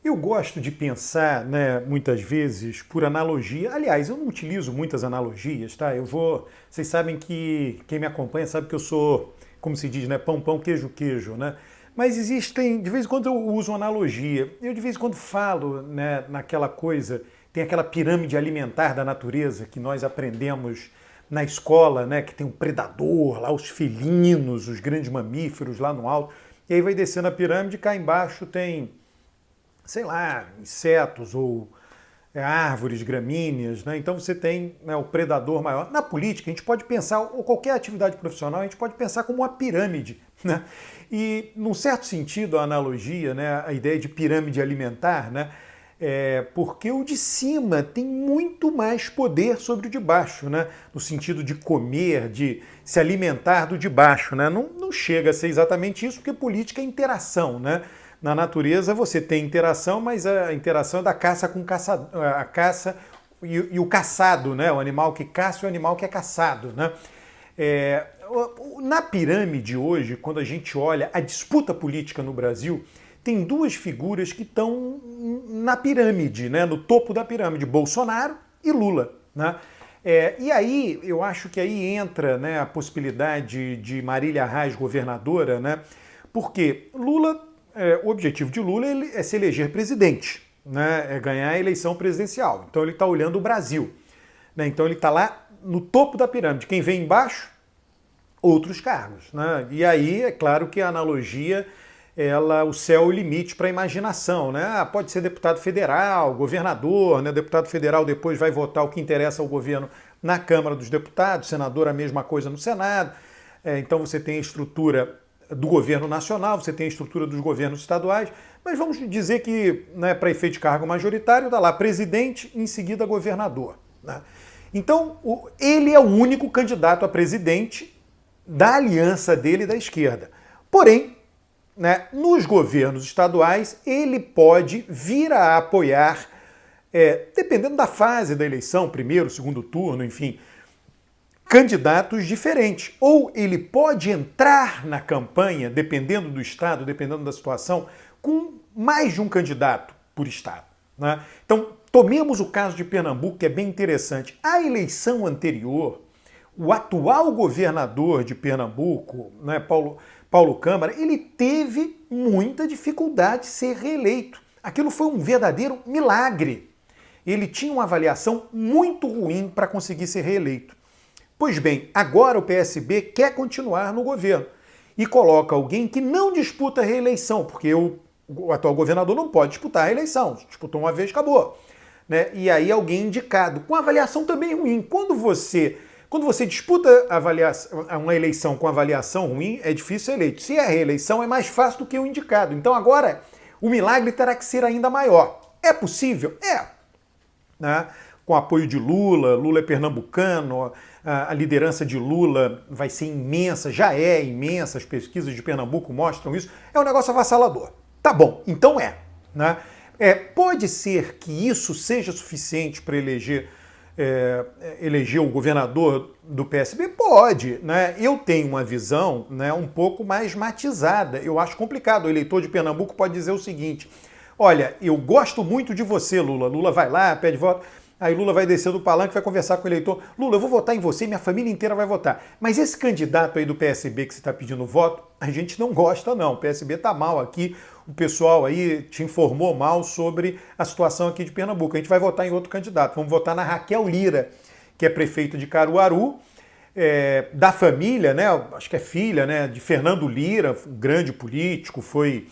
Eu gosto de pensar, né, muitas vezes, por analogia. Aliás, eu não utilizo muitas analogias, tá? Vocês sabem que quem me acompanha sabe que eu sou, como se diz, né, pão, pão, queijo, queijo, né? Mas existem, de vez em quando eu uso uma analogia. Eu de vez em quando falo, né, naquela coisa, tem aquela pirâmide alimentar da natureza que nós aprendemos na escola, né, que tem um predador lá, os felinos, os grandes mamíferos lá no alto. E aí vai descendo a pirâmide e cá embaixo tem, sei lá, insetos ou árvores, gramíneas, né? Então você tem, né, o predador maior. Na política, a gente pode pensar, ou qualquer atividade profissional, a gente pode pensar como uma pirâmide, né? E, num certo sentido, a analogia, né, a ideia de pirâmide alimentar, né, porque o de cima tem muito mais poder sobre o de baixo, né? No sentido de comer, de se alimentar do de baixo, né? Não chega a ser exatamente isso, porque política é interação, né? Na natureza você tem interação, mas a interação é da caça com caçador, a caça e o caçado, né? O animal que caça e o animal que é caçado, né? Na pirâmide hoje, quando a gente olha a disputa política no Brasil, tem duas figuras que estão na pirâmide, né? No topo da pirâmide, Bolsonaro e Lula, né? E aí, eu acho que aí entra, né, a possibilidade de Marília Reis governadora, né? Porque o objetivo de Lula é se eleger presidente, né? É ganhar a eleição presidencial. Então ele está olhando o Brasil, né? Então ele está lá no topo da pirâmide. Quem vem embaixo? Outros cargos, né? E aí é claro que a analogia, o céu é o limite para a imaginação, né? Pode ser deputado federal, governador, né? Deputado federal depois vai votar o que interessa ao governo na Câmara dos Deputados, senador a mesma coisa no Senado. Então você tem a estrutura do governo nacional, você tem a estrutura dos governos estaduais, mas vamos dizer que, né, para efeito de cargo majoritário, está lá presidente e em seguida governador, né? Então ele é o único candidato a presidente da aliança dele da esquerda. Porém, né, nos governos estaduais, ele pode vir a apoiar, dependendo da fase da eleição, primeiro, segundo turno, enfim, candidatos diferentes. Ou ele pode entrar na campanha, dependendo do estado, dependendo da situação, com mais de um candidato por estado, né? Então, tomemos o caso de Pernambuco, que é bem interessante. A eleição anterior, o atual governador de Pernambuco, né, Paulo Câmara, ele teve muita dificuldade de ser reeleito. Aquilo foi um verdadeiro milagre. Ele tinha uma avaliação muito ruim para conseguir ser reeleito. Pois bem, agora o PSB quer continuar no governo e coloca alguém que não disputa a reeleição, porque o atual governador não pode disputar a reeleição. Disputou uma vez, acabou, né? E aí alguém indicado, com avaliação também ruim. Quando você disputa uma eleição com avaliação ruim, é difícil ser eleito. Se é reeleição, é mais fácil do que o indicado. Então agora, o milagre terá que ser ainda maior. É possível? É. Né? Com apoio de Lula é pernambucano, a liderança de Lula vai ser imensa, já é imensa, as pesquisas de Pernambuco mostram isso. É um negócio avassalador. Tá bom, então né? Pode ser que isso seja suficiente para eleger o governador do PSB? Pode, né? Eu tenho uma visão, né, um pouco mais matizada. Eu acho complicado. O eleitor de Pernambuco pode dizer o seguinte: olha, eu gosto muito de você, Lula. Lula vai lá, pede voto. Aí Lula vai descer do palanque, vai conversar com o eleitor. Lula, eu vou votar em você, minha família inteira vai votar. Mas esse candidato aí do PSB que você está pedindo voto, a gente não gosta não. O PSB está mal aqui, o pessoal aí te informou mal sobre a situação aqui de Pernambuco. A gente vai votar em outro candidato. Vamos votar na Raquel Lira, que é prefeita de Caruaru, da família, né? Acho que é filha, né, de Fernando Lira, um grande político, foi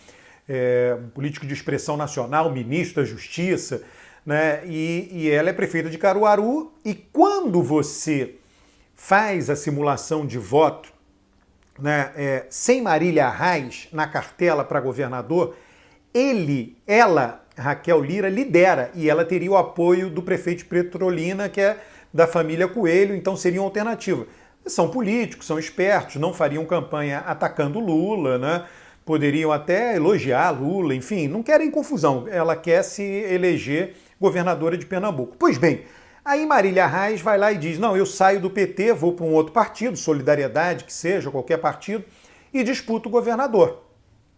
um político de expressão nacional, ministro da Justiça, né? E ela é prefeita de Caruaru, e quando você faz a simulação de voto, né, sem Marília Reis na cartela para governador, ela, Raquel Lira, lidera, e ela teria o apoio do prefeito de Petrolina, que é da família Coelho, então seria uma alternativa. São políticos, são espertos, não fariam campanha atacando Lula, né? Poderiam até elogiar Lula, enfim, não querem confusão. Ela quer se eleger governadora de Pernambuco. Pois bem, aí Marília Reis vai lá e diz, não, eu saio do PT, vou para um outro partido, Solidariedade, que seja, qualquer partido, e disputo o governador,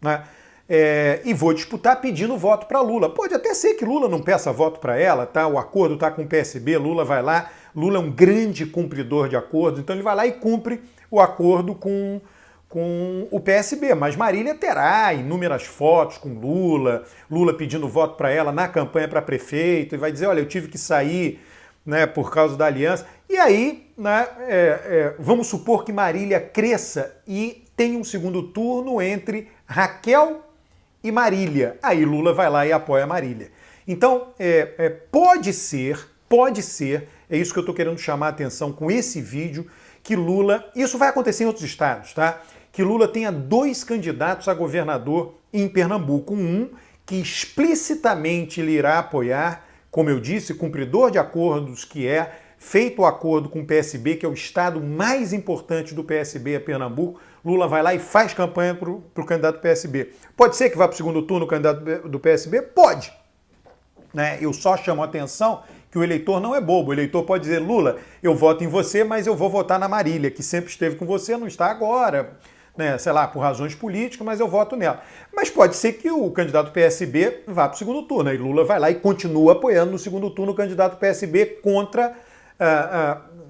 né? e vou disputar pedindo voto para Lula. Pode até ser que Lula não peça voto para ela, tá? O acordo está com o PSB, Lula vai lá, Lula é um grande cumpridor de acordos, então ele vai lá e cumpre o acordo com o PSB, mas Marília terá inúmeras fotos com Lula pedindo voto para ela na campanha para prefeito, e vai dizer, olha, eu tive que sair, né, por causa da aliança. E aí, né, vamos supor que Marília cresça e tenha um segundo turno entre Raquel e Marília. Aí Lula vai lá e apoia Marília. Então, pode ser, é isso que eu estou querendo chamar a atenção com esse vídeo, que Lula, isso vai acontecer em outros estados, tá? Que Lula tenha 2 candidatos a governador em Pernambuco. Um que explicitamente ele irá apoiar, como eu disse, cumpridor de acordos, que é feito o acordo com o PSB, que é o estado mais importante do PSB, é Pernambuco. Lula vai lá e faz campanha para o candidato do PSB. Pode ser que vá para o segundo turno o candidato do PSB? Pode. Né? Eu só chamo a atenção que o eleitor não é bobo. O eleitor pode dizer, Lula, eu voto em você, mas eu vou votar na Marília, que sempre esteve com você, não está agora, né, sei lá, por razões políticas, mas eu voto nela. Mas pode ser que o candidato do PSB vá para o segundo turno, aí Lula vai lá e continua apoiando no segundo turno o candidato do PSB contra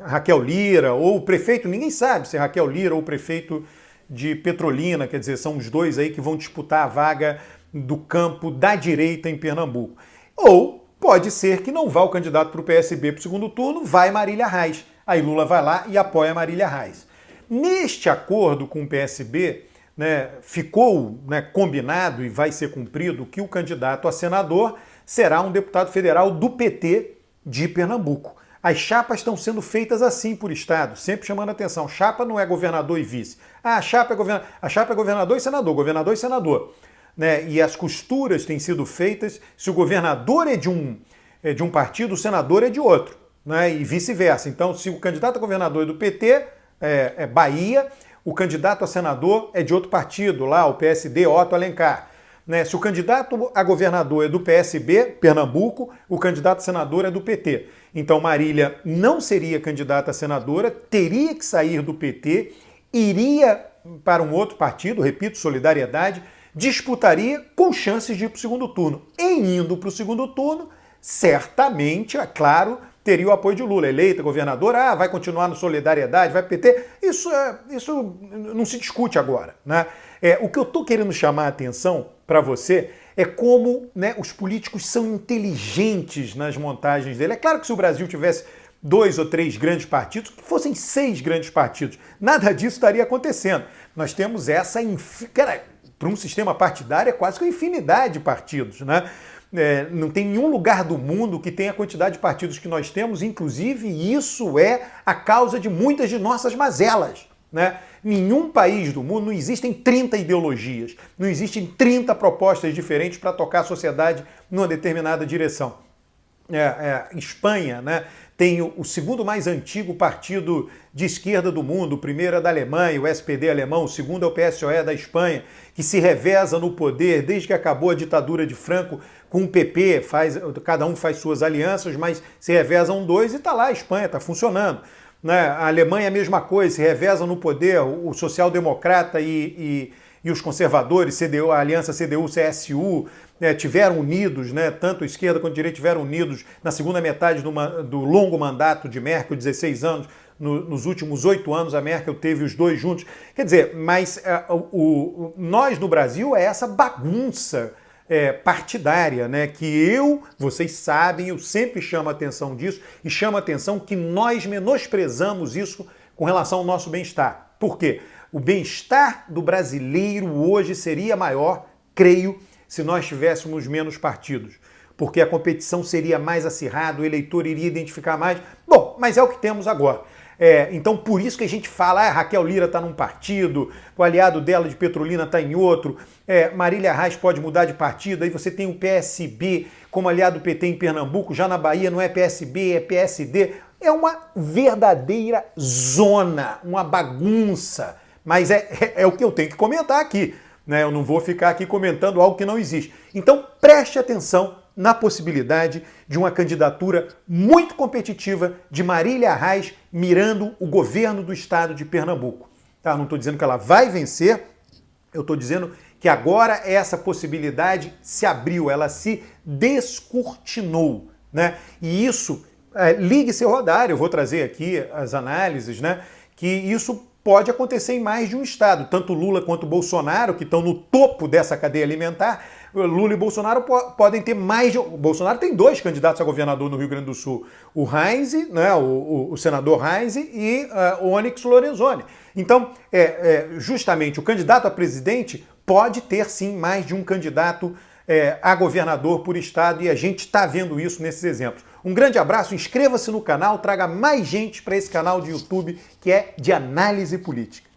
Raquel Lira, ou o prefeito, ninguém sabe se é Raquel Lira ou o prefeito de Petrolina, quer dizer, são os 2 aí que vão disputar a vaga do campo da direita em Pernambuco. Ou pode ser que não vá o candidato para o PSB para o segundo turno, vai Marília Reis. Aí Lula vai lá e apoia Marília Reis. Neste acordo com o PSB, né, ficou, né, combinado e vai ser cumprido que o candidato a senador será um deputado federal do PT de Pernambuco. As chapas estão sendo feitas assim por estado, sempre chamando a atenção. Chapa não é governador e vice. A chapa é governador e senador. Né? E as costuras têm sido feitas, se o governador é de um partido, o senador é de outro, né? E vice-versa. Então, se o candidato a governador é do PT, é Bahia, o candidato a senador é de outro partido, lá, o PSD, Otto Alencar. Né? Se o candidato a governador é do PSB, Pernambuco, o candidato a senador é do PT. Então, Marília não seria candidata a senadora, teria que sair do PT, iria para um outro partido, repito, Solidariedade, disputaria com chances de ir para o segundo turno. Em indo para o segundo turno, certamente, é claro, teria o apoio de Lula. Eleita governadora, vai continuar no Solidariedade, vai PT. Isso não se discute agora, né? O que eu estou querendo chamar a atenção para você é como, né, os políticos são inteligentes nas montagens dele. É claro que se o Brasil tivesse 2 ou 3 grandes partidos, que fossem 6 grandes partidos, nada disso estaria acontecendo. Nós temos essa... Para um sistema partidário é quase que uma infinidade de partidos, né? Não tem nenhum lugar do mundo que tenha a quantidade de partidos que nós temos, inclusive isso é a causa de muitas de nossas mazelas, né? Nenhum país do mundo, não existem 30 ideologias, não existem 30 propostas diferentes para tocar a sociedade numa determinada direção. Espanha, né, tem o segundo mais antigo partido de esquerda do mundo, o primeiro é da Alemanha, o SPD alemão, o segundo é o PSOE da Espanha, que se reveza no poder desde que acabou a ditadura de Franco com o PP, cada um faz suas alianças, mas se revezam 2 e está lá, a Espanha está funcionando. Né? A Alemanha é a mesma coisa, se revezam no poder, o social-democrata e os conservadores, CDU, a aliança CDU-CSU, tiveram unidos, né, tanto a esquerda quanto a direita tiveram unidos na segunda metade do longo mandato de Merkel, 16 anos, nos últimos 8 anos a Merkel teve os 2 juntos. Quer dizer, mas nós no Brasil é essa bagunça partidária, né, que vocês sabem, eu sempre chamo a atenção disso e chamo a atenção que nós menosprezamos isso com relação ao nosso bem-estar. Por quê? O bem-estar do brasileiro hoje seria maior, creio, se nós tivéssemos menos partidos, porque a competição seria mais acirrada, o eleitor iria identificar mais. Bom, mas é o que temos agora. Então, por isso que a gente fala, a Raquel Lira está num partido, o aliado dela de Petrolina está em outro, Marília Reis pode mudar de partido, aí você tem o PSB como aliado do PT em Pernambuco, já na Bahia não é PSB, é PSD. É uma verdadeira zona, uma bagunça, mas é o que eu tenho que comentar aqui. Né? Eu não vou ficar aqui comentando algo que não existe. Então, preste atenção na possibilidade de uma candidatura muito competitiva de Marília Reis mirando o governo do estado de Pernambuco. Tá? Não estou dizendo que ela vai vencer, eu estou dizendo que agora essa possibilidade se abriu, ela se descortinou, né? E isso, ligue seu radar, eu vou trazer aqui as análises, né? Que isso pode acontecer em mais de um estado, tanto Lula quanto Bolsonaro, que estão no topo dessa cadeia alimentar. Lula e Bolsonaro podem ter mais de... Bolsonaro tem 2 candidatos a governador no Rio Grande do Sul, o Heinze, né, o senador Heinze e o Onyx Lorenzoni. Então, justamente, o candidato a presidente pode ter sim mais de um candidato a governador por estado, e a gente está vendo isso nesses exemplos. Um grande abraço, inscreva-se no canal, traga mais gente para esse canal de YouTube que é de análise política.